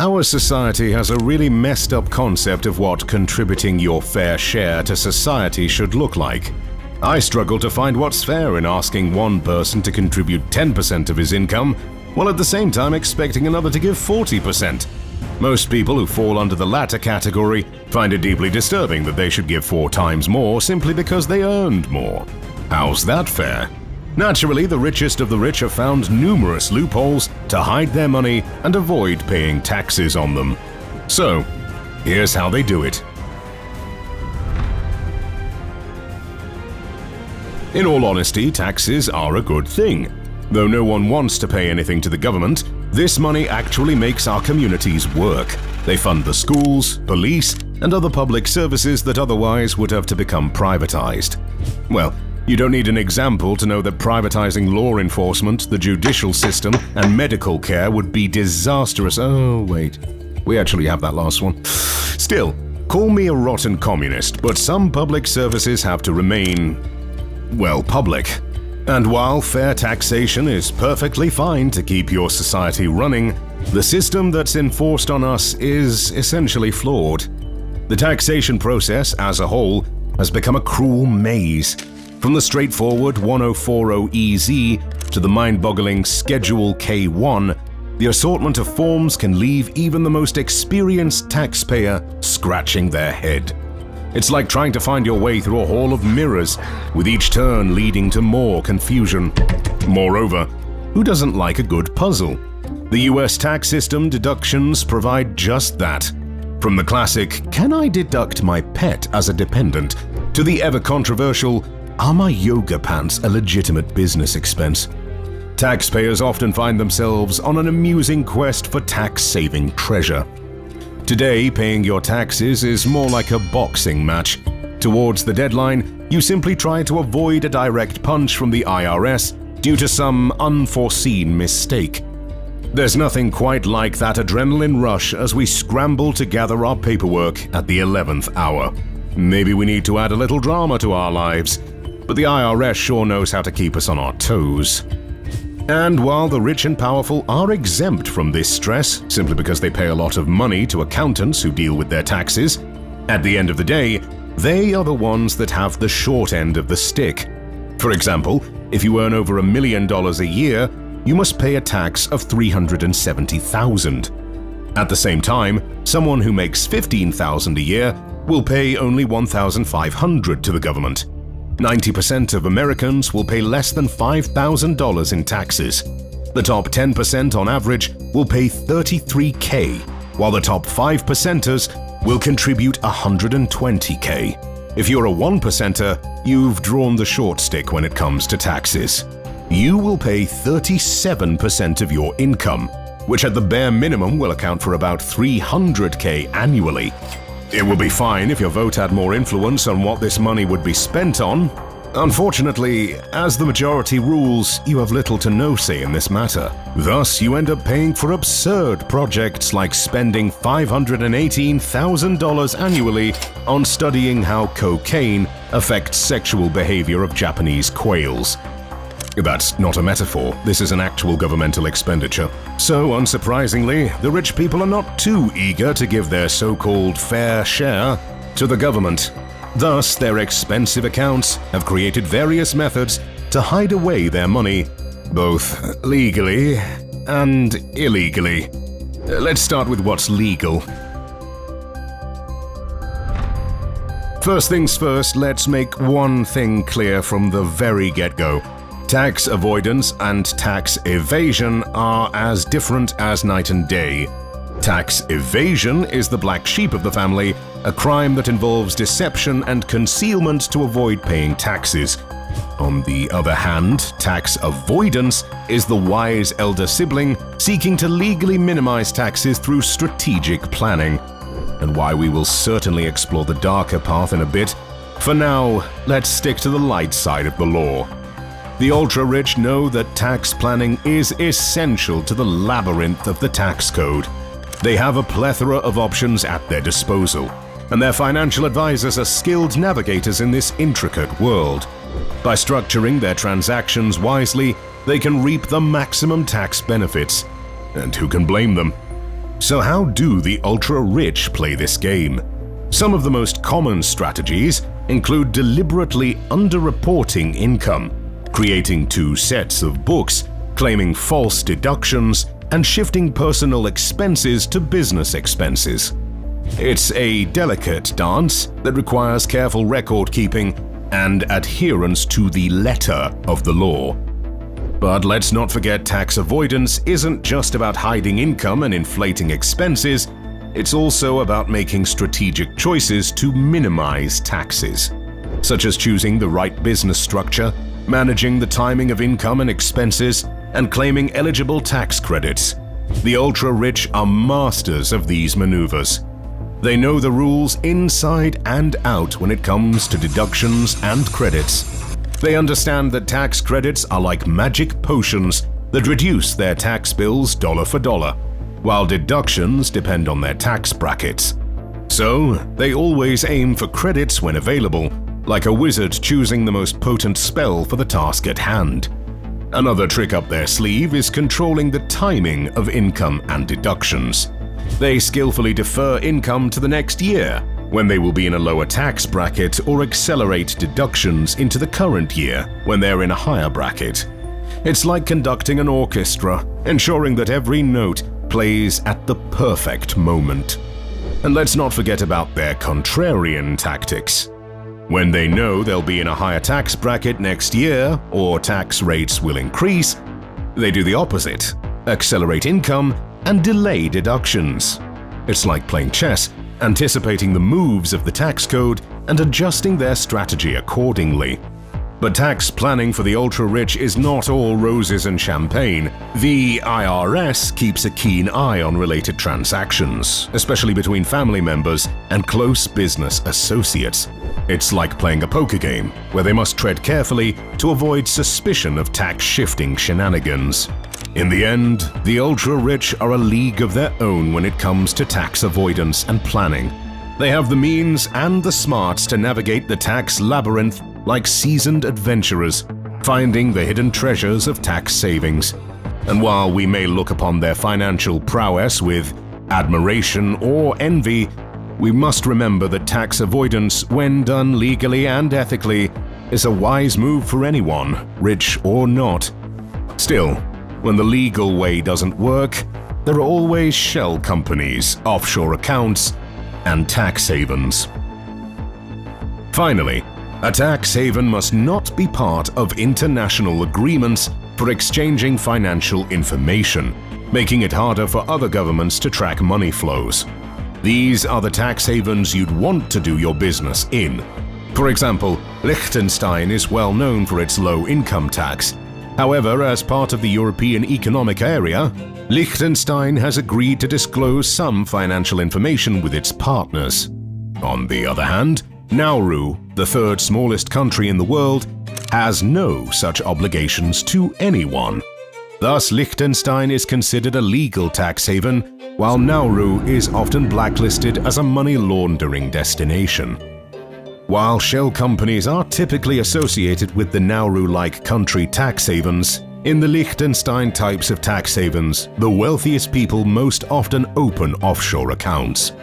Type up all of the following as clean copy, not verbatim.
Our society has a really messed up concept of what contributing your fair share to society should look like. I struggle to find what's fair in asking one person to contribute 10% of his income, while at the same time expecting another to give 40%. Most people who fall under the latter category find it deeply disturbing that they should give 4 times more simply because they earned more. How's that fair? Naturally, the richest of the rich have found numerous loopholes to hide their money and avoid paying taxes on them. So, here's how they do it. In all honesty, taxes are a good thing. Though no one wants to pay anything to the government, this money actually makes our communities work. They fund the schools, police, and other public services that otherwise would have to become privatized. Well, you don't need an example to know that privatizing law enforcement, the judicial system, and medical care would be disastrous. Oh, wait. We actually have that last one. Still, call me a rotten communist, but some public services have to remain, well, public. And while fair taxation is perfectly fine to keep your society running, the system that's enforced on us is essentially flawed. The taxation process as a whole has become a cruel maze. From the straightforward 1040EZ to the mind-boggling Schedule K1, the assortment of forms can leave even the most experienced taxpayer scratching their head. It's like trying to find your way through a hall of mirrors, with each turn leading to more confusion. Moreover, who doesn't like a good puzzle? The US tax system deductions provide just that. From the classic, "Can I deduct my pet as a dependent?" to the ever-controversial, "Are my yoga pants a legitimate business expense?" Taxpayers often find themselves on an amusing quest for tax-saving treasure. Today, paying your taxes is more like a boxing match. Towards the deadline, you simply try to avoid a direct punch from the IRS due to some unforeseen mistake. There's nothing quite like that adrenaline rush as we scramble to gather our paperwork at the 11th hour. Maybe we need to add a little drama to our lives, but the IRS sure knows how to keep us on our toes. And while the rich and powerful are exempt from this stress simply because they pay a lot of money to accountants who deal with their taxes, at the end of the day, they are the ones that have the short end of the stick. For example, if you earn over $1 million a year, you must pay a tax of $370,000. At the same time, someone who makes $15,000 a year will pay only $1,500 to the government. 90% of Americans will pay less than $5,000 in taxes. The top 10% on average will pay $33K, while the top 5%ers will contribute $120K. If you're a 1%er, you've drawn the short stick when it comes to taxes. You will pay 37% of your income, which at the bare minimum will account for about $300K annually. It would be fine if your vote had more influence on what this money would be spent on. Unfortunately, as the majority rules, you have little to no say in this matter. Thus, you end up paying for absurd projects like spending $518,000 annually on studying how cocaine affects sexual behavior of Japanese quails. That's not a metaphor, this is an actual governmental expenditure. So, unsurprisingly, the rich people are not too eager to give their so-called fair share to the government. Thus, their expensive accounts have created various methods to hide away their money, both legally and illegally. Let's start with what's legal. First things first, let's make one thing clear from the very get-go. Tax avoidance and tax evasion are as different as night and day. Tax evasion is the black sheep of the family, a crime that involves deception and concealment to avoid paying taxes. On the other hand, tax avoidance is the wise elder sibling seeking to legally minimize taxes through strategic planning. And while we will certainly explore the darker path in a bit, for now, let's stick to the light side of the law. The ultra-rich know that tax planning is essential to the labyrinth of the tax code. They have a plethora of options at their disposal, and their financial advisors are skilled navigators in this intricate world. By structuring their transactions wisely, they can reap the maximum tax benefits. And who can blame them? So how do the ultra-rich play this game? Some of the most common strategies include deliberately underreporting income, creating two sets of books, claiming false deductions, and shifting personal expenses to business expenses. It's a delicate dance that requires careful record-keeping and adherence to the letter of the law. But let's not forget, tax avoidance isn't just about hiding income and inflating expenses, it's also about making strategic choices to minimize taxes, such as choosing the right business structure, managing the timing of income and expenses, and claiming eligible tax credits. The ultra-rich are masters of these maneuvers. They know the rules inside and out when it comes to deductions and credits. They understand that tax credits are like magic potions that reduce their tax bills dollar for dollar, while deductions depend on their tax brackets. So, they always aim for credits when available, like a wizard choosing the most potent spell for the task at hand. Another trick up their sleeve is controlling the timing of income and deductions. They skillfully defer income to the next year, when they will be in a lower tax bracket, or accelerate deductions into the current year, when they're in a higher bracket. It's like conducting an orchestra, ensuring that every note plays at the perfect moment. And let's not forget about their contrarian tactics. When they know they'll be in a higher tax bracket next year, or tax rates will increase, they do the opposite, accelerate income and delay deductions. It's like playing chess, anticipating the moves of the tax code and adjusting their strategy accordingly. But tax planning for the ultra-rich is not all roses and champagne. The IRS keeps a keen eye on related transactions, especially between family members and close business associates. It's like playing a poker game, where they must tread carefully to avoid suspicion of tax-shifting shenanigans. In the end, the ultra-rich are a league of their own when it comes to tax avoidance and planning. They have the means and the smarts to navigate the tax labyrinth like seasoned adventurers, finding the hidden treasures of tax savings. And while we may look upon their financial prowess with admiration or envy, we must remember that tax avoidance, when done legally and ethically, is a wise move for anyone, rich or not. Still, when the legal way doesn't work, there are always shell companies, offshore accounts, and tax havens. Finally, a tax haven must not be part of international agreements for exchanging financial information, making it harder for other governments to track money flows. These are the tax havens you'd want to do your business in. For example, Liechtenstein is well known for its low income tax. However, as part of the European Economic Area, Liechtenstein has agreed to disclose some financial information with its partners. On the other hand, Nauru, the third smallest country in the world, has no such obligations to anyone. Thus, Liechtenstein is considered a legal tax haven, while Nauru is often blacklisted as a money laundering destination. While shell companies are typically associated with the Nauru-like country tax havens, in the Liechtenstein types of tax havens, the wealthiest people most often open offshore accounts.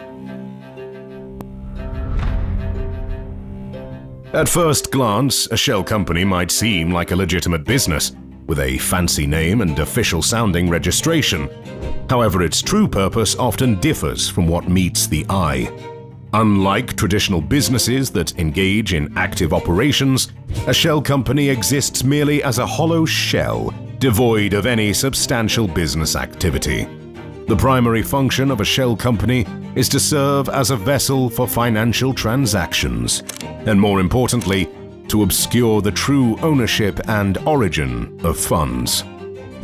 At first glance, a shell company might seem like a legitimate business, with a fancy name and official-sounding registration. However, its true purpose often differs from what meets the eye. Unlike traditional businesses that engage in active operations, a shell company exists merely as a hollow shell, devoid of any substantial business activity. The primary function of a shell company is to serve as a vessel for financial transactions, and more importantly, to obscure the true ownership and origin of funds.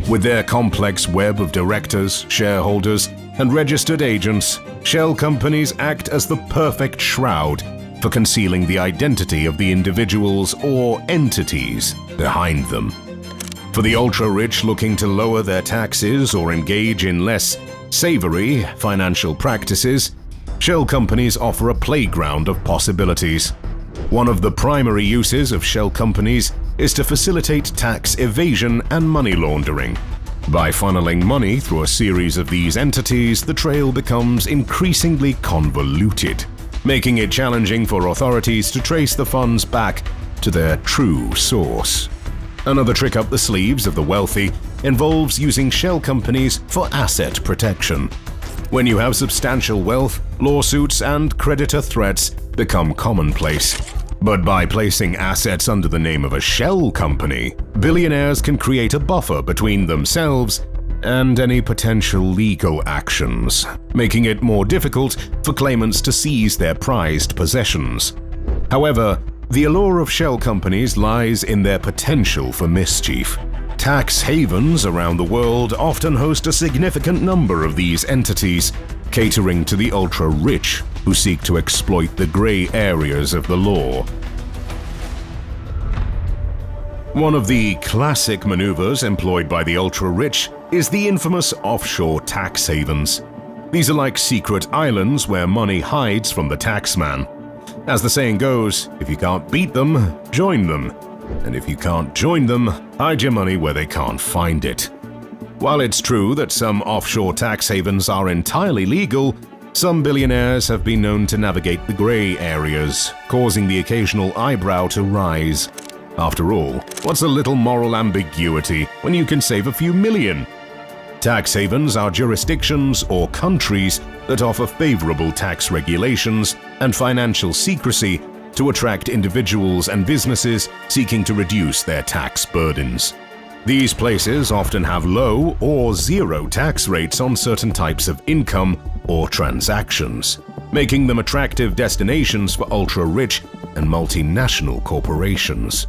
With their complex web of directors, shareholders, and registered agents, shell companies act as the perfect shroud for concealing the identity of the individuals or entities behind them. For the ultra-rich looking to lower their taxes or engage in less savory financial practices, shell companies offer a playground of possibilities. One of the primary uses of shell companies is to facilitate tax evasion and money laundering. By funneling money through a series of these entities, the trail becomes increasingly convoluted, making it challenging for authorities to trace the funds back to their true source. Another trick up the sleeves of the wealthy involves using shell companies for asset protection. When you have substantial wealth, lawsuits and creditor threats become commonplace. But by placing assets under the name of a shell company, billionaires can create a buffer between themselves and any potential legal actions, making it more difficult for claimants to seize their prized possessions. However, the allure of shell companies lies in their potential for mischief. Tax havens around the world often host a significant number of these entities, catering to the ultra-rich who seek to exploit the gray areas of the law. One of the classic maneuvers employed by the ultra-rich is the infamous offshore tax havens. These are like secret islands where money hides from the taxman. As the saying goes, if you can't beat them, join them. And if you can't join them, hide your money where they can't find it. While it's true that some offshore tax havens are entirely legal, some billionaires have been known to navigate the gray areas, causing the occasional eyebrow to rise. After all, what's a little moral ambiguity when you can save a few million? Tax havens are jurisdictions or countries that offer favorable tax regulations and financial secrecy to attract individuals and businesses seeking to reduce their tax burdens. These places often have low or zero tax rates on certain types of income or transactions, making them attractive destinations for ultra-rich and multinational corporations.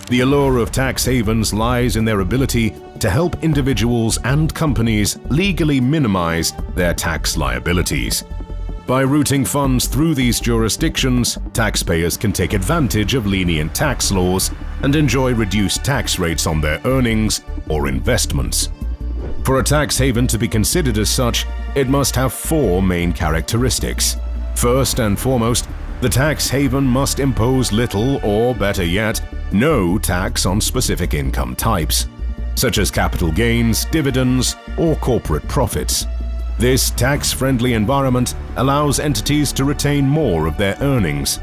The allure of tax havens lies in their ability to help individuals and companies legally minimize their tax liabilities. By routing funds through these jurisdictions, taxpayers can take advantage of lenient tax laws and enjoy reduced tax rates on their earnings or investments. For a tax haven to be considered as such, it must have four main characteristics. First and foremost, the tax haven must impose little or, better yet, no tax on specific income types, such as capital gains, dividends, or corporate profits. This tax-friendly environment allows entities to retain more of their earnings.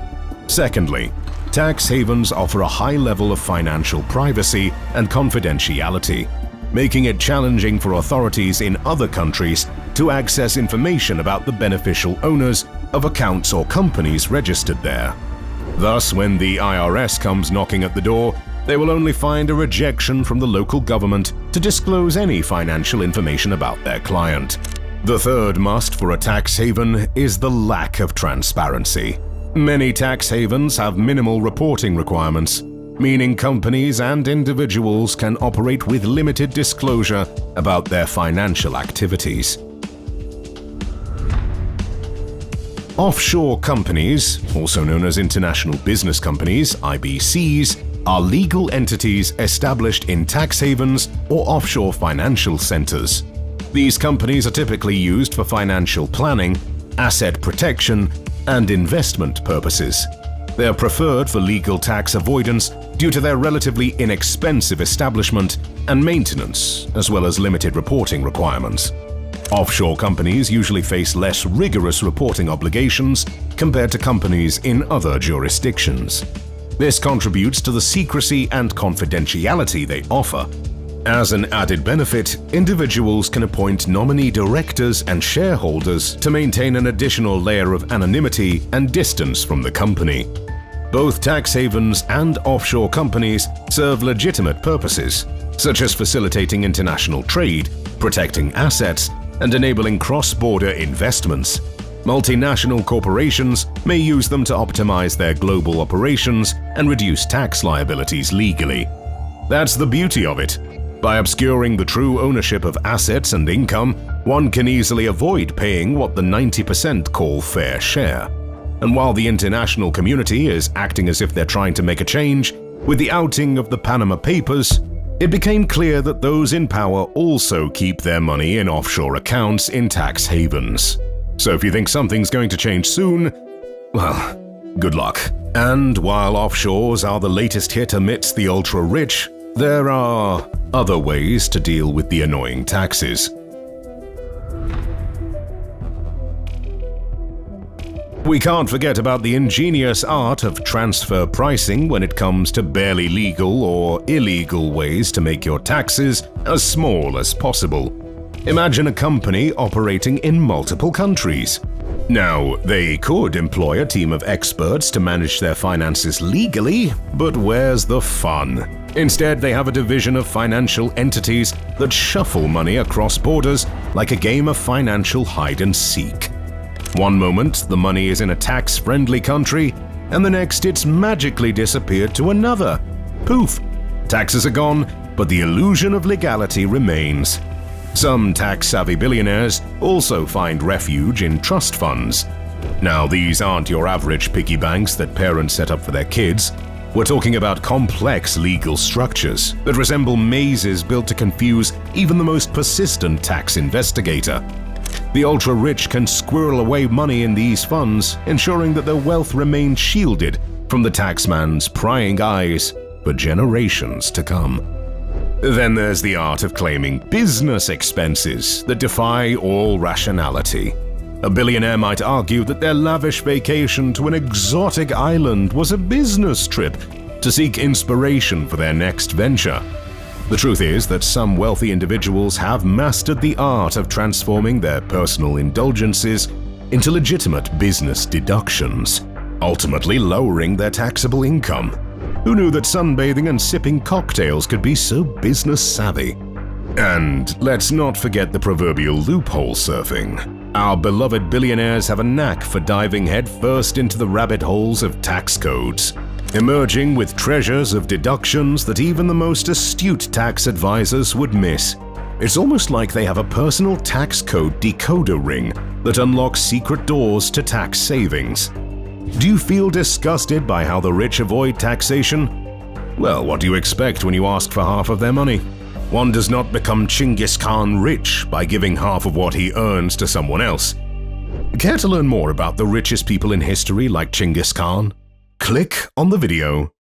Secondly, tax havens offer a high level of financial privacy and confidentiality, making it challenging for authorities in other countries to access information about the beneficial owners of accounts or companies registered there. Thus, when the IRS comes knocking at the door, they will only find a rejection from the local government to disclose any financial information about their client. The third must for a tax haven is the lack of transparency. Many tax havens have minimal reporting requirements, meaning companies and individuals can operate with limited disclosure about their financial activities. Offshore companies, also known as international business companies, IBCs, are legal entities established in tax havens or offshore financial centers. These companies are typically used for financial planning, asset protection, and investment purposes. They are preferred for legal tax avoidance due to their relatively inexpensive establishment and maintenance, as well as limited reporting requirements. Offshore companies usually face less rigorous reporting obligations compared to companies in other jurisdictions. This contributes to the secrecy and confidentiality they offer. As an added benefit, individuals can appoint nominee directors and shareholders to maintain an additional layer of anonymity and distance from the company. Both tax havens and offshore companies serve legitimate purposes, such as facilitating international trade, protecting assets, and enabling cross-border investments. Multinational corporations may use them to optimize their global operations and reduce tax liabilities legally. That's the beauty of it. By obscuring the true ownership of assets and income, one can easily avoid paying what the 90% call fair share. And while the international community is acting as if they're trying to make a change, with the outing of the Panama Papers, it became clear that those in power also keep their money in offshore accounts in tax havens. So if you think something's going to change soon, well, good luck. And while offshores are the latest hit amidst the ultra-rich, There are other ways to deal with the annoying taxes. We can't forget about the ingenious art of transfer pricing when it comes to barely legal or illegal ways to make your taxes as small as possible. Imagine a company operating in multiple countries. Now, they could employ a team of experts to manage their finances legally, but where's the fun? Instead, they have a division of financial entities that shuffle money across borders like a game of financial hide-and-seek. One moment, the money is in a tax-friendly country, and the next it's magically disappeared to another. Poof! Taxes are gone, but the illusion of legality remains. Some tax-savvy billionaires also find refuge in trust funds. Now, these aren't your average piggy banks that parents set up for their kids. We're talking about complex legal structures that resemble mazes built to confuse even the most persistent tax investigator. The ultra-rich can squirrel away money in these funds, ensuring that their wealth remains shielded from the taxman's prying eyes for generations to come. Then there's the art of claiming business expenses that defy all rationality. A billionaire might argue that their lavish vacation to an exotic island was a business trip to seek inspiration for their next venture. The truth is that some wealthy individuals have mastered the art of transforming their personal indulgences into legitimate business deductions, ultimately lowering their taxable income. Who knew that sunbathing and sipping cocktails could be so business-savvy? And let's not forget the proverbial loophole surfing. Our beloved billionaires have a knack for diving headfirst into the rabbit holes of tax codes, emerging with treasures of deductions that even the most astute tax advisors would miss. It's almost like they have a personal tax code decoder ring that unlocks secret doors to tax savings. Do you feel disgusted by how the rich avoid taxation? Well, what do you expect when you ask for half of their money? One does not become Genghis Khan rich by giving half of what he earns to someone else. Care to learn more about the richest people in history like Genghis Khan? Click on the video